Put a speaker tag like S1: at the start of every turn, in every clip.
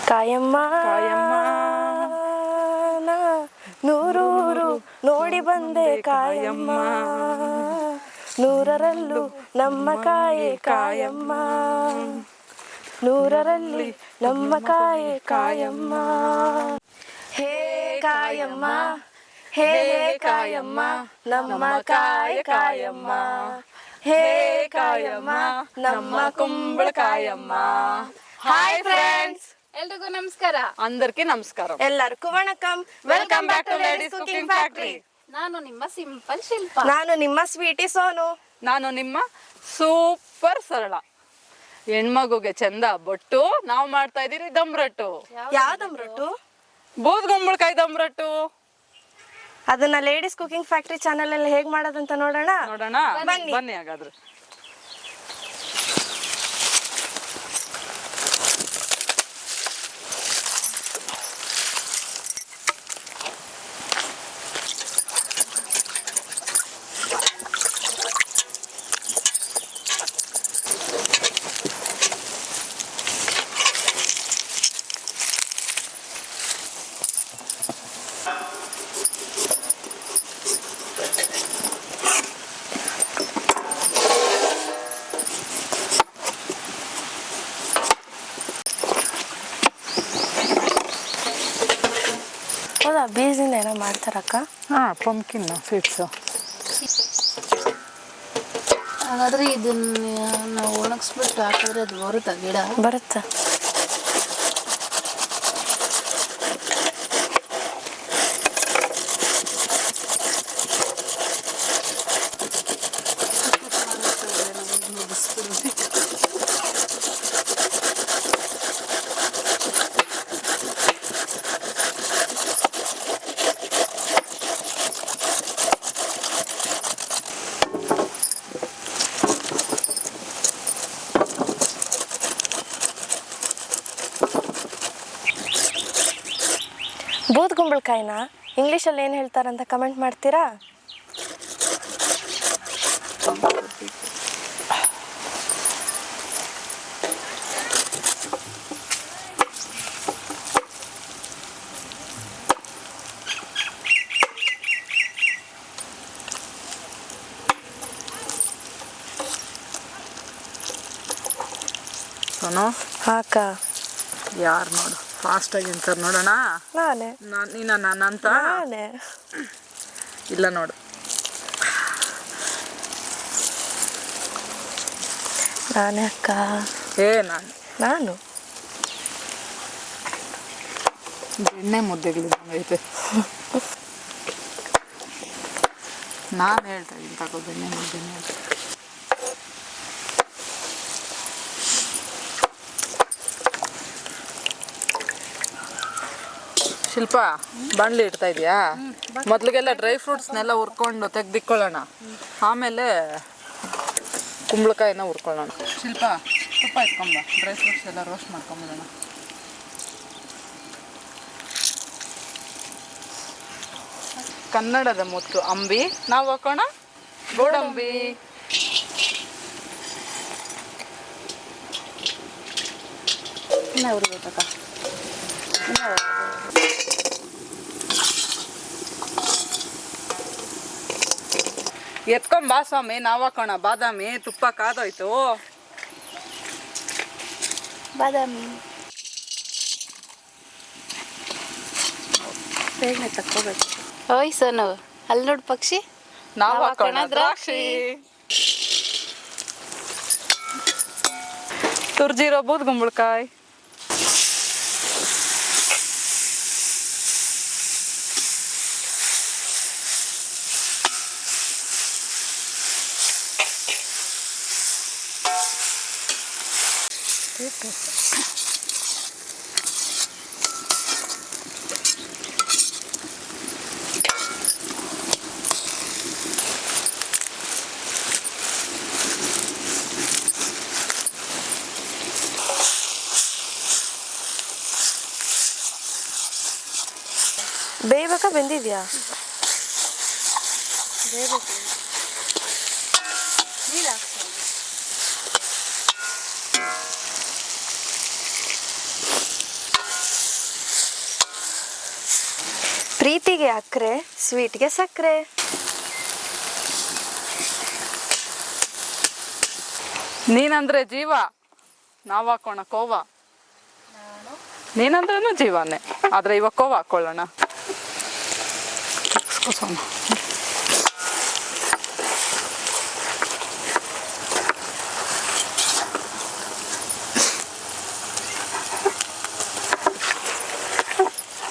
S1: ಕಾಯಮ್ಮ ನೂರೂರು ನೋಡಿ ಬಂದೆ ಕಾಯಮ್ಮ, ನೂರರಲ್ಲೂ ನಮ್ಮ ಕಾಯೆ ಕಾಯಮ್ಮ, ನೂರರಲ್ಲಿ ನಮ್ಮ ಕಾಯೆ ಕಾಯಮ್ಮ. ಹೇ ಕಾಯಮ್ಮ, ಹೇ ಕಾಯಮ್ಮ, ನಮ್ಮ ಕಾಯೆ ಕಾಯಮ್ಮ, ಹೇ ಕಾಯಮ್ಮ, ನಮ್ಮ ಕುಂಬಳಕಾಯಮ್ಮ. ಹಾಯ್ ಫ್ರೆಂಡ್ಸ್,
S2: ಎಲ್ರಿಗೂ ನಮಸ್ಕಾರ.
S3: అందరికీ నమస్కారం.
S1: ಎಲ್ಲರಿಗೂ ವಣಕಂ.
S3: Welcome back to ladies cooking factory.
S2: ನಾನು ನಿಮ್ಮ ಸಿಂಪಲ್ ಶಿಲ್ಪ.
S1: ನಾನು ನಿಮ್ಮ ಸ್ವೀಟಿ ಸೋನು.
S3: ನಾನು ನಿಮ್ಮ ಸೂಪರ್ ಸರಳ. ಹೆಣ್ಮಗುಗೆ ಚಂದ ಬೊಟ್ಟು ನಾವು ಮಾಡ್ತಾ ಇದೀರಿ ದಮ್ ರೊಟ್ಟು.
S1: ಯಾವ್ದಮ್ ರೊಟ್ಟು?
S3: ಬೂದ್ ಗುಂಬಳಕಾಯಿ ದಮ್ ರೊಟ್ಟು.
S1: ಅದನ್ನ ಲೇಡೀಸ್ ಕುಕಿಂಗ್ ಫ್ಯಾಕ್ಟರಿ ಚಾನೆಲ್ ಅಲ್ಲಿ ಹೇಗ್ ಮಾಡೋದಂತ ನೋಡೋಣ.
S3: ಬನ್ನಿ ಹಾಗಾದ್ರೆ.
S1: ಹೌದಾ, ಬೀಜದಿಂದ ಏನೋ ಮಾಡ್ತಾರಕ್ಕ?
S3: Pumpkin seeds.
S2: ಹಾಗಾದ್ರೆ ಇದನ್ನ ನಾವು ಒಣಗಿಸ್ಬಿಟ್ಟು ಹಾಕಿದ್ರೆ ಅದು ಬರುತ್ತಾ ಗಿಡ?
S1: ಬರುತ್ತಾ? ಬೂದ್ ಗುಂಬಳಕಾಯಿನ ಇಂಗ್ಲೀಷಲ್ಲಿ ಏನು ಹೇಳ್ತಾರಂತ ಕಮೆಂಟ್ ಮಾಡ್ತೀರಾ?
S3: ಸೋನು
S1: ಹಾಕ.
S3: ಯಾರು ನೋಡು ಫಾಸ್ಟ್ ಆಗಿ ಅಂತಾರೆ ನೋಡೋಣ.
S1: ನಾನೇ
S3: ನಾನಂತ
S1: ನಾನೇ
S3: ಇಲ್ಲ ನೋಡು.
S1: ನಾನೇ ಅಕ್ಕ. ನಾನು
S3: ಬೆಣ್ಣೆ ಮುದ್ದೆಗಳಿದ್ದಂಗೈತೆ. ನಾನು ಹೇಳ್ತಾ ಇದ್ದೀನಿ ತಗೋ ಬೆಣ್ಣೆ ಮುದ್ದೆನೇ ಅಂತ. ಶಿಲ್ಪ ಬಾಣಲಿ ಇಡ್ತಾ ಇದೆಯಾ? ಮೊದಲಿಗೆಲ್ಲ ಡ್ರೈ ಫ್ರೂಟ್ಸ್ನೆಲ್ಲ ಹುರ್ಕೊಂಡು ತೆಗ್ದಿಕ್ಕೊಳ್ಳೋಣ, ಆಮೇಲೆ ಕುಂಬಳಕಾಯಿನ ಹುರ್ಕೊಳ್ಳೋಣ. ಶಿಲ್ಪ ತುಪ್ಪ ಇಟ್ಕೊಂಬ, ಡ್ರೈ ಫ್ರೂಟ್ಸ್ ಎಲ್ಲ ರೋಸ್ಟ್ ಮಾಡ್ಕೊಂಬಿಡೋಣ. ಕನ್ನಡದ ಮುತ್ತು ಅಂಬಿ, ನಾವು ಹಾಕೋಣ ಗೋಡಂಬಿ. ಎತ್ಕೊಂಬಾ ಸ್ವಾಮಿ, ನಾವು ಹಾಕೋಣ ಬಾದಾಮಿ. ತುಪ್ಪ ಕಾದೋಯ್ತು.
S1: ಬಾದಾಮಿ ಬೇಗನೆ ತಕ್ಕೋಬೇಕು.
S2: ಓಯ್ ಸೋನು, ಅಲ್ಲಿ ನೋಡು ಪಕ್ಷಿ.
S3: ನಾವು ಹಾಕೋಣ ದ್ರಾಕ್ಷಿ. ತುರ್ಜಿರೋ ಬೂದ್ ಗುಂಬಳಕಾಯಿ.
S1: ಬೇಯಬೇಕಾ? ಬೆಂದಿದ್ಯಾ?
S2: ನೀರು ಹಾಕ್ತೀನಿ.
S1: ಪ್ರೀತಿಗೆ ಅಕ್ರೆ, ಸ್ವೀಟ್ಗೆ ಸಕ್ಕರೆ.
S3: ನೀನಂದ್ರೆ ಜೀವ, ನಾವು ಹಾಕೋಣ ಕೋವಾ. ನೀನಂದ್ರೂ ಜೀವನೇ, ಆದ್ರೆ ಇವಾಗ ಕೋವಾ ಹಾಕೊಳ್ಳೋಣ.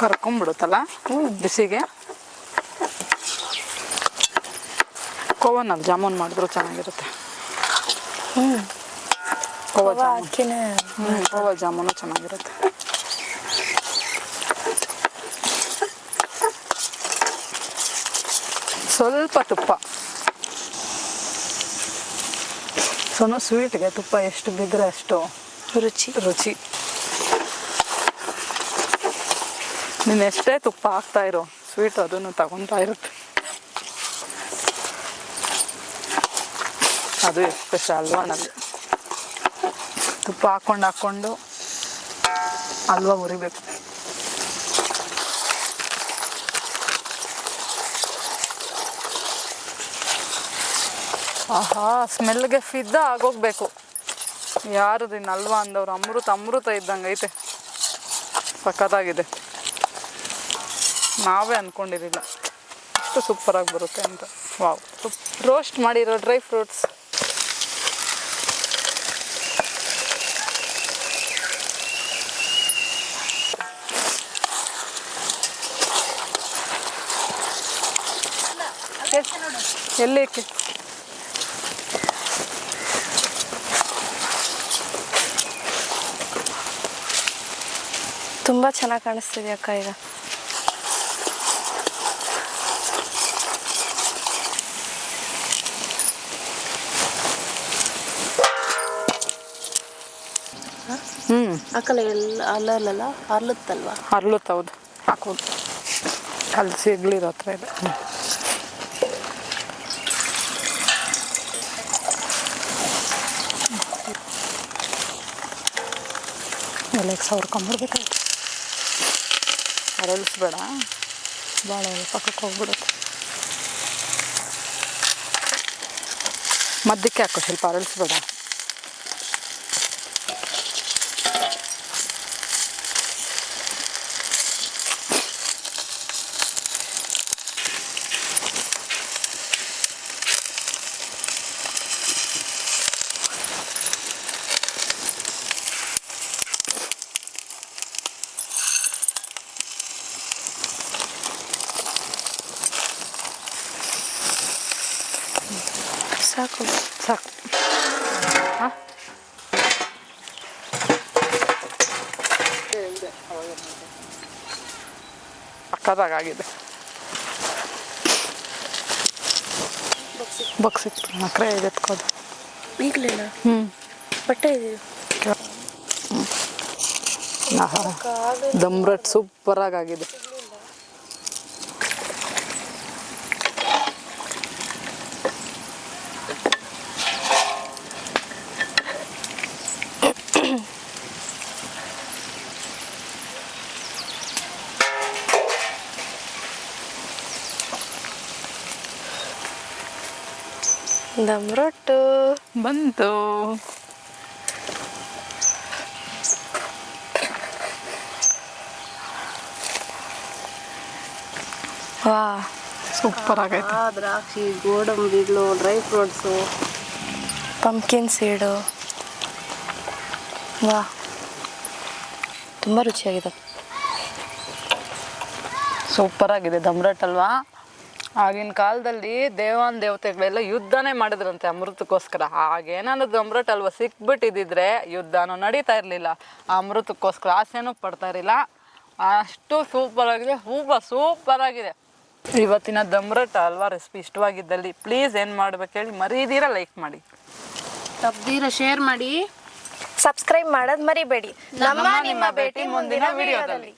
S3: ಕರ್ಕೊಂಡ್ಬಿಡುತ್ತಲ್ಲ ಬಿಸಿಗೆ. ಕೋವಾನಲ್ಲಿ ಜಾಮೂನ್ ಮಾಡಿದ್ರು ಚೆನ್ನಾಗಿರುತ್ತೆ. ಕೋವಾ ಜಾಮೂನ್, ಕೋವಾ ಜಾಮೂನು ಚೆನ್ನಾಗಿರುತ್ತೆ. ಸ್ವಲ್ಪ ತುಪ್ಪ. ಸ್ವೀಟ್ಗೆ ತುಪ್ಪ ಎಷ್ಟು ಬಿದ್ದರೆ ಅಷ್ಟು ರುಚಿ. ನೀನು ಎಷ್ಟೇ ತುಪ್ಪ ಹಾಕ್ತಾ ಇರೋ, ಸ್ವೀಟ್ ಅದನ್ನು ತಗೊತಾ ಇರುತ್ತೆ. ಅದು ಎಸ್ಪೆಷಲ್ ಹಲ್ವಾನಲ್ಲಿ ತುಪ್ಪ ಹಾಕೊಂಡು ಹಲ್ವಾ ಹುರಿಬೇಕು. ಆಹಾ, ಸ್ಮೆಲ್ಗೆ ಫಿದ್ದ ಆಗೋಗ್ಬೇಕು. ಯಾರು ದಿನ ಹಲ್ವಾ ಅಂದವ್ರು ಅಮೃತ ಇದ್ದಂಗೆ ಐತೆ. ಸಖತ್ತಾಗಿದೆ. ನಾವೇ ಅಂದ್ಕೊಂಡಿರಲಿಲ್ಲ ಅಷ್ಟು ಸೂಪರಾಗಿ ಬರುತ್ತೆ ಅಂತ. ವಾವ್. ರೋಸ್ಟ್ ಮಾಡಿರೋ ಡ್ರೈ ಫ್ರೂಟ್ಸ್. ಎಲ್ಲಿಕ್ಕೆ
S1: ತುಂಬಾ ಚೆನ್ನಾಗಿ ಕಾಣಿಸ್ತಿದೆ ಅಕ್ಕ ಈಗ.
S2: ಹಾಕಲ್ಲ ಎಲ್ಲ ಅಲ್ಲಲ್ಲ ಹರ್ಲುತ್ತಲ್ವಾ?
S3: ಹರ್ಲುತ್ತೆ, ಹೌದು. ಹಾಕೋದು ಅಲ್ಲಿ ಸಿಗ್ಲಿರೋ ಹತ್ರ ಇದೆ. ಎಲೆಗೆ ಸವರ್ಕೊಂಬಿಡ್ಬೇಕಾಯ್ತು. ಅರಳಿಸ್ಬೇಡ, ಭಾಳ ಪಕ್ಕಕ್ಕೆ ಹೋಗ್ಬಿಡುತ್ತೆ. ಮಧ್ಯಕ್ಕೆ ಹಾಕೋ, ಸ್ವಲ್ಪ ಅರಳಿಸ್ಬೇಡ.
S1: ಸಾಕು.
S3: ಹಾಂ, ಪಕ್ಕದಾಗಿದೆ. ಬಗ್ಸಿತ್ತು ನಕ್ರೆ ಇದೆ ಎತ್ಕೋದು
S1: ಈಗಲೇನಾ? ಬಟ್ಟೆ ಇದೆಯಾ?
S3: ದಮ್ ರೊಟ್ಟಿ ಸೂಪರಾಗಿದೆ.
S1: ದಮ್ ರೊಟ್ಟು
S3: ಬಂತು.
S1: ವಾ,
S3: ಸೂಪರ್ ಆಗೈತೆ.
S2: ದ್ರಾಕ್ಷಿ, ಗೋಡಂಬಿಗಳು, ಡ್ರೈ ಫ್ರೂಟ್ಸು,
S1: ಪಂಪ್ಕಿನ್ ಸೀಡು. ವಾ, ತುಂಬ ರುಚಿಯಾಗಿದೆ.
S3: ಸೂಪರಾಗಿದೆ ದಮ್ ರೊಟ್ಟಿ ಅಲ್ವಾ? ಆಗಿನ ಕಾಲದಲ್ಲಿ ದೇವತೆಗಳೆಲ್ಲ ಯುದ್ಧನೇ ಮಾಡಿದ್ರಂತೆ ಅಮೃತಕ್ಕೋಸ್ಕರ. ಹಾಗೇನಾದ್ರು ದಮ್ ರೊಟ್ಟಿ ಅಲ್ವಾ ಸಿಕ್ಬಿಟ್ಟಿದ್ದಿದ್ರೆ ಯುದ್ಧನೂ ನಡೀತಾ ಇರಲಿಲ್ಲ, ಅಮೃತಕ್ಕೋಸ್ಕರ ಆಸೆನೂ ಪಡ್ತಾ ಇರಲಿಲ್ಲ. ಅಷ್ಟು ಸೂಪರಾಗಿದೆ, ಸೂಪರಾಗಿದೆ. ಇವತ್ತಿನ ದಮ್ ರೊಟ್ಟಿ ಅಲ್ವಾ ರೆಸಿಪಿ ಇಷ್ಟವಾಗಿದ್ದಲ್ಲಿ ಪ್ಲೀಸ್ ಏನು ಮಾಡ್ಬೇಕು ಹೇಳಿ, ಮರೀದಿರ ಲೈಕ್ ಮಾಡಿ,
S2: ತಪ್ಪದಿರ ಶೇರ್ ಮಾಡಿ,
S1: ಸಬ್ಸ್ಕ್ರೈಬ್ ಮಾಡೋದು ಮರಿಬೇಡಿ. ನಿಮ್ಮ ಭೇಟಿ ಮುಂದಿನ ವಿಡಿಯೋದಲ್ಲಿ.